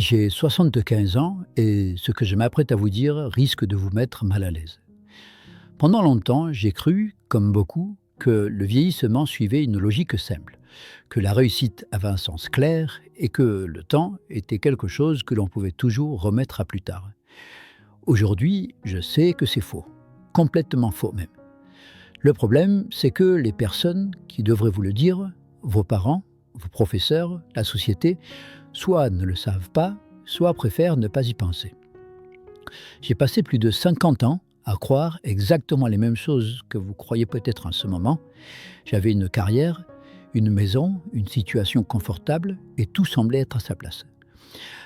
J'ai 75 ans et ce que je m'apprête à vous dire risque de vous mettre mal à l'aise. Pendant longtemps, j'ai cru, comme beaucoup, que le vieillissement suivait une logique simple, que la réussite avait un sens clair et que le temps était quelque chose que l'on pouvait toujours remettre à plus tard. Aujourd'hui, je sais que c'est faux, complètement faux même. Le problème, c'est que les personnes qui devraient vous le dire, vos parents, vos professeurs, la société, soit ne le savent pas, soit préfèrent ne pas y penser. J'ai passé plus de 50 ans à croire exactement les mêmes choses que vous croyez peut-être en ce moment. J'avais une carrière, une maison, une situation confortable et tout semblait être à sa place.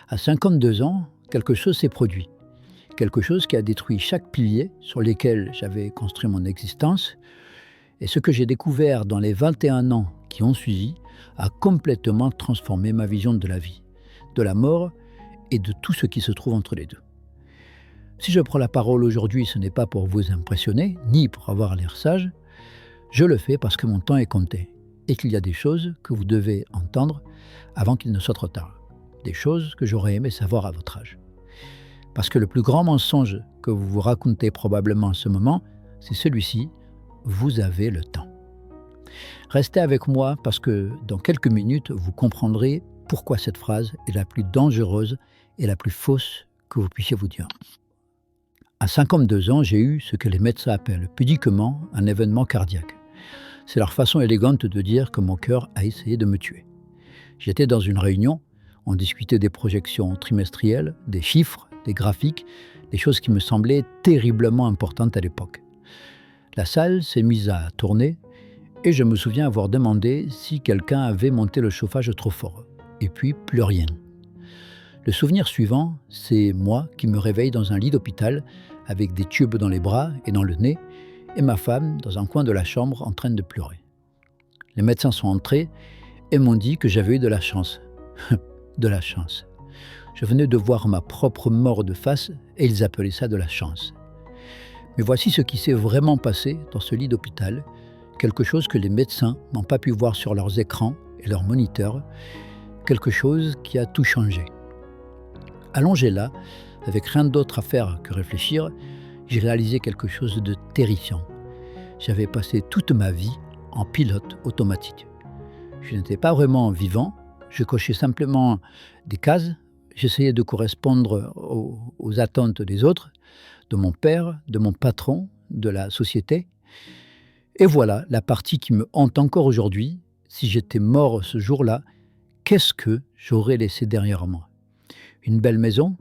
À 52 ans, quelque chose s'est produit. Quelque chose qui a détruit chaque pilier sur lesquels j'avais construit mon existence. Et ce que j'ai découvert dans les 21 ans qui ont suivi a complètement transformé ma vision de la vie, de la mort et de tout ce qui se trouve entre les deux. Si je prends la parole aujourd'hui, ce n'est pas pour vous impressionner, ni pour avoir l'air sage. Je le fais parce que mon temps est compté et qu'il y a des choses que vous devez entendre avant qu'il ne soit trop tard. Des choses que j'aurais aimé savoir à votre âge. Parce que le plus grand mensonge que vous vous racontez probablement en ce moment, c'est celui-ci: vous avez le temps. Restez avec moi parce que dans quelques minutes, vous comprendrez pourquoi cette phrase est la plus dangereuse et la plus fausse que vous puissiez vous dire. À 52 ans, j'ai eu ce que les médecins appellent pudiquement un événement cardiaque. C'est leur façon élégante de dire que mon cœur a essayé de me tuer. J'étais dans une réunion, on discutait des projections trimestrielles, des chiffres, des graphiques, des choses qui me semblaient terriblement importantes à l'époque. La salle s'est mise à tourner et je me souviens avoir demandé si quelqu'un avait monté le chauffage trop fort. Et puis, plus rien. Le souvenir suivant, c'est moi qui me réveille dans un lit d'hôpital avec des tubes dans les bras et dans le nez et ma femme dans un coin de la chambre en train de pleurer. Les médecins sont entrés et m'ont dit que j'avais eu de la chance. De la chance. Je venais de voir ma propre mort de face et ils appelaient ça de la chance. Mais voici ce qui s'est vraiment passé dans ce lit d'hôpital, quelque chose que les médecins n'ont pas pu voir sur leurs écrans et leurs moniteurs, quelque chose qui a tout changé. Allongé là, avec rien d'autre à faire que réfléchir, j'ai réalisé quelque chose de terrifiant. J'avais passé toute ma vie en pilote automatique. Je n'étais pas vraiment vivant, je cochais simplement des cases, j'essayais de correspondre aux attentes des autres, de mon père, de mon patron, de la société. Et voilà la partie qui me hante encore aujourd'hui. Si j'étais mort ce jour-là, qu'est-ce que j'aurais laissé derrière moi ? Une belle maison,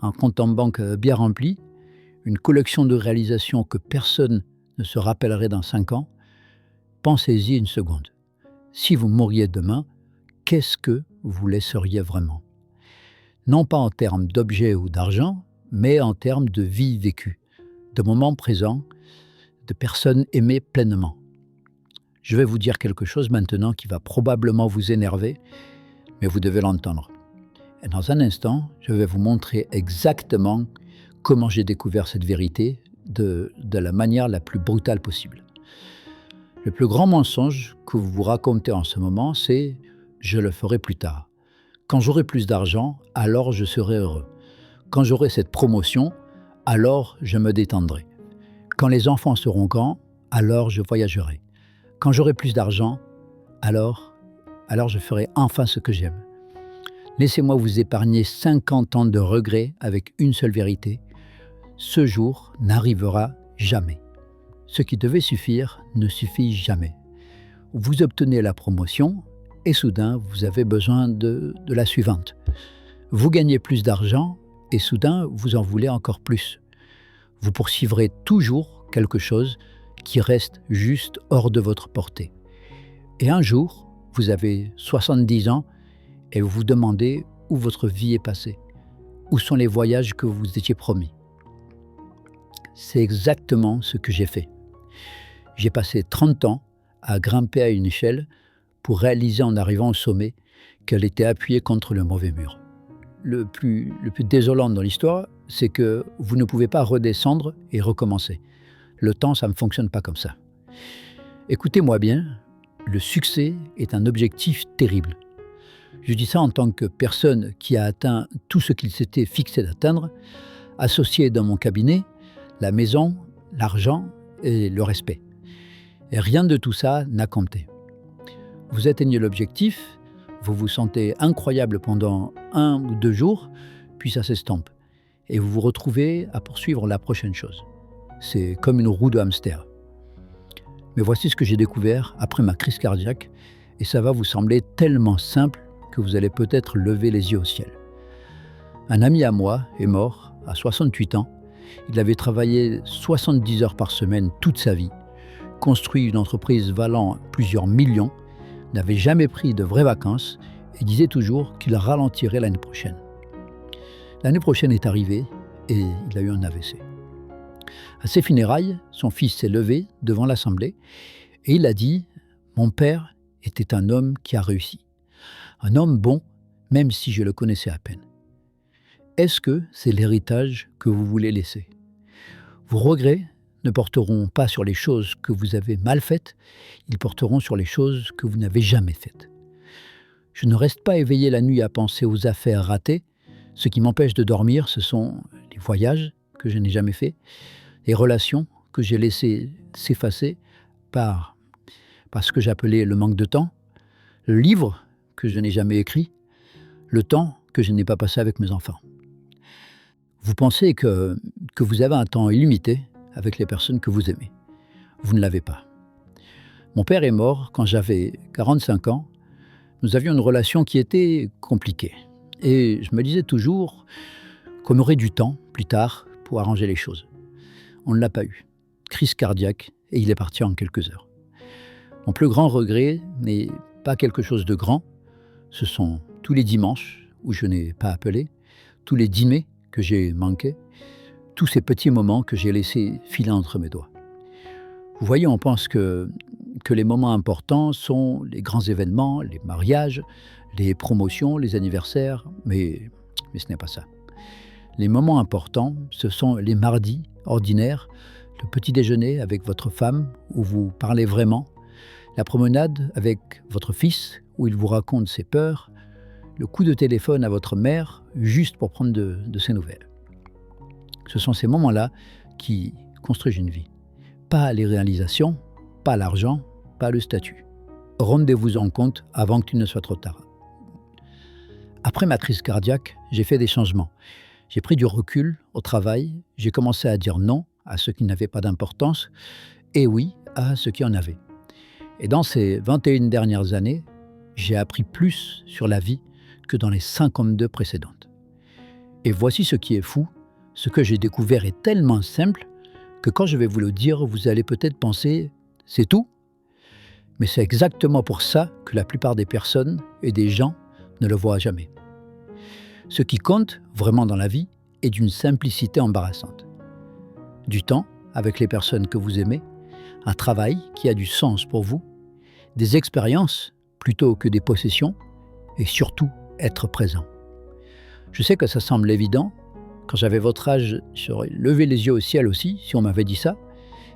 un compte en banque bien rempli, une collection de réalisations que personne ne se rappellerait dans 5 ans. Pensez-y une seconde. Si vous mouriez demain, qu'est-ce que vous laisseriez vraiment ? Non pas en termes d'objets ou d'argent, mais en termes de vie vécue, de moments présents, de personnes aimées pleinement. Je vais vous dire quelque chose maintenant qui va probablement vous énerver, mais vous devez l'entendre. Et dans un instant, je vais vous montrer exactement comment j'ai découvert cette vérité de la manière la plus brutale possible. Le plus grand mensonge que vous vous racontez en ce moment, c'est « je le ferai plus tard ». Quand j'aurai plus d'argent, alors je serai heureux. Quand j'aurai cette promotion, alors je me détendrai. Quand les enfants seront grands, alors je voyagerai. Quand j'aurai plus d'argent, alors je ferai enfin ce que j'aime. Laissez-moi vous épargner 50 ans de regrets avec une seule vérité. Ce jour n'arrivera jamais. Ce qui devait suffire ne suffit jamais. Vous obtenez la promotion et soudain vous avez besoin de la suivante. Vous gagnez plus d'argent et soudain vous en voulez encore plus. Vous poursuivrez toujours quelque chose qui reste juste hors de votre portée. Et un jour, vous avez 70 ans et vous vous demandez où votre vie est passée. Où sont les voyages que vous étiez promis ? C'est exactement ce que j'ai fait. J'ai passé 30 ans à grimper à une échelle pour réaliser en arrivant au sommet qu'elle était appuyée contre le mauvais mur. Le plus désolant dans l'histoire, c'est que vous ne pouvez pas redescendre et recommencer. Le temps, ça ne fonctionne pas comme ça. Écoutez-moi bien, le succès est un objectif terrible. Je dis ça en tant que personne qui a atteint tout ce qu'il s'était fixé d'atteindre, associé dans mon cabinet, la maison, l'argent et le respect. Et rien de tout ça n'a compté. Vous atteignez l'objectif, vous vous sentez incroyable pendant 1 ou 2 jours, puis ça s'estompe. Et vous vous retrouvez à poursuivre la prochaine chose. C'est comme une roue de hamster. Mais voici ce que j'ai découvert après ma crise cardiaque, et ça va vous sembler tellement simple que vous allez peut-être lever les yeux au ciel. Un ami à moi est mort à 68 ans. Il avait travaillé 70 heures par semaine toute sa vie, construit une entreprise valant plusieurs millions, n'avait jamais pris de vraies vacances et disait toujours qu'il ralentirait l'année prochaine. L'année prochaine est arrivée et il a eu un AVC. À ses funérailles, son fils s'est levé devant l'assemblée et il a dit « Mon père était un homme qui a réussi. Un homme bon, même si je le connaissais à peine. » Est-ce que c'est l'héritage que vous voulez laisser? Vos regrets ne porteront pas sur les choses que vous avez mal faites, ils porteront sur les choses que vous n'avez jamais faites. Je ne reste pas éveillé la nuit à penser aux affaires ratées. Ce qui m'empêche de dormir, ce sont les voyages que je n'ai jamais faits, les relations que j'ai laissées s'effacer par ce que j'appelais le manque de temps, le livre que je n'ai jamais écrit, le temps que je n'ai pas passé avec mes enfants. Vous pensez que vous avez un temps illimité avec les personnes que vous aimez. Vous ne l'avez pas. Mon père est mort quand j'avais 45 ans. Nous avions une relation qui était compliquée. Et je me disais toujours qu'on aurait du temps, plus tard, pour arranger les choses. On ne l'a pas eu. Crise cardiaque, et il est parti en quelques heures. Mon plus grand regret n'est pas quelque chose de grand. Ce sont tous les dimanches où je n'ai pas appelé, tous les dîners que j'ai manqués, tous ces petits moments que j'ai laissés filer entre mes doigts. Vous voyez, on pense que les moments importants sont les grands événements, les mariages, les promotions, les anniversaires, mais ce n'est pas ça. Les moments importants, ce sont les mardis ordinaires, le petit déjeuner avec votre femme où vous parlez vraiment, la promenade avec votre fils où il vous raconte ses peurs, le coup de téléphone à votre mère juste pour prendre de ses nouvelles. Ce sont ces moments-là qui construisent une vie. Pas les réalisations, pas l'argent, pas le statut. Rendez-vous en compte avant qu'il ne soit trop tard. Après ma crise cardiaque, j'ai fait des changements. J'ai pris du recul au travail, j'ai commencé à dire non à ce qui n'avait pas d'importance et oui à ce qui en avait. Et dans ces 21 dernières années, j'ai appris plus sur la vie que dans les 52 précédentes. Et voici ce qui est fou, ce que j'ai découvert est tellement simple que quand je vais vous le dire, vous allez peut-être penser « c'est tout ». Mais c'est exactement pour ça que la plupart des personnes et des gens ne le voient jamais. Ce qui compte vraiment dans la vie est d'une simplicité embarrassante. Du temps avec les personnes que vous aimez, un travail qui a du sens pour vous, des expériences plutôt que des possessions et surtout être présent. Je sais que ça semble évident. Quand j'avais votre âge, j'aurais levé les yeux au ciel aussi si on m'avait dit ça.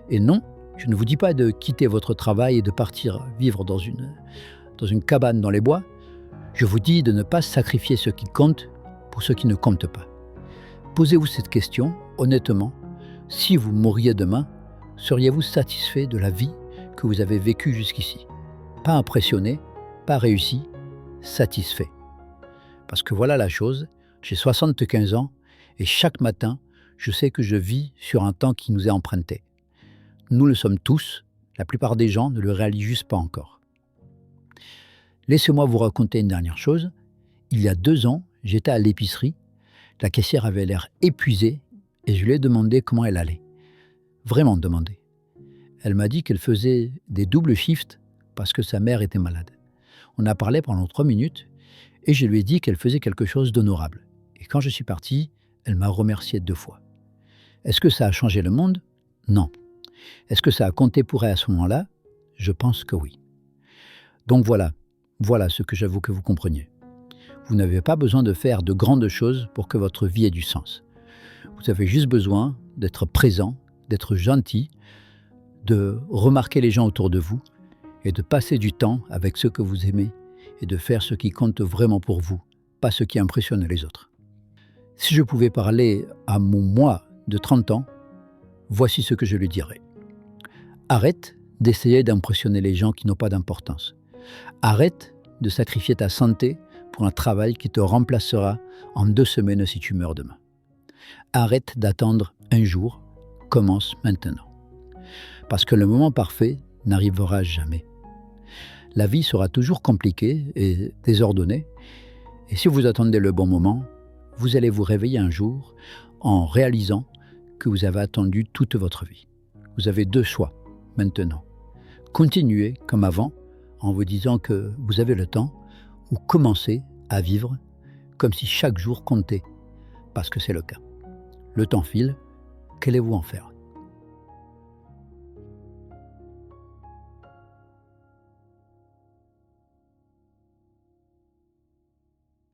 Et non, je ne vous dis pas de quitter votre travail et de partir vivre dans une cabane dans les bois. Je vous dis de ne pas sacrifier ce qui compte pour ce qui ne compte pas. Posez-vous cette question, honnêtement. Si vous mouriez demain, seriez-vous satisfait de la vie que vous avez vécue jusqu'ici? Pas impressionné, pas réussi, satisfait. Parce que voilà la chose, j'ai 75 ans et chaque matin, je sais que je vis sur un temps qui nous est emprunté. Nous le sommes tous, la plupart des gens ne le réalisent juste pas encore. Laissez-moi vous raconter une dernière chose. Il y a 2 ans, j'étais à l'épicerie, la caissière avait l'air épuisée et je lui ai demandé comment elle allait. Vraiment demandé. Elle m'a dit qu'elle faisait des doubles shifts parce que sa mère était malade. On a parlé pendant 3 minutes et je lui ai dit qu'elle faisait quelque chose d'honorable. Et quand je suis parti, elle m'a remercié 2 fois. Est-ce que ça a changé le monde? Non. Est-ce que ça a compté pour elle à ce moment-là? Je pense que oui. Donc voilà ce que j'avoue que vous compreniez. Vous n'avez pas besoin de faire de grandes choses pour que votre vie ait du sens. Vous avez juste besoin d'être présent, d'être gentil, de remarquer les gens autour de vous et de passer du temps avec ceux que vous aimez et de faire ce qui compte vraiment pour vous, pas ce qui impressionne les autres. Si je pouvais parler à mon moi de 30 ans, voici ce que je lui dirais. Arrête d'essayer d'impressionner les gens qui n'ont pas d'importance. Arrête de sacrifier ta santé pour un travail qui te remplacera en 2 semaines si tu meurs demain. Arrête d'attendre un jour, commence maintenant. Parce que le moment parfait n'arrivera jamais. La vie sera toujours compliquée et désordonnée, et si vous attendez le bon moment, vous allez vous réveiller un jour en réalisant que vous avez attendu toute votre vie. Vous avez 2 choix maintenant. Continuez comme avant en vous disant que vous avez le temps, ou commencez à vivre comme si chaque jour comptait, parce que c'est le cas. Le temps file, qu'allez-vous en faire ?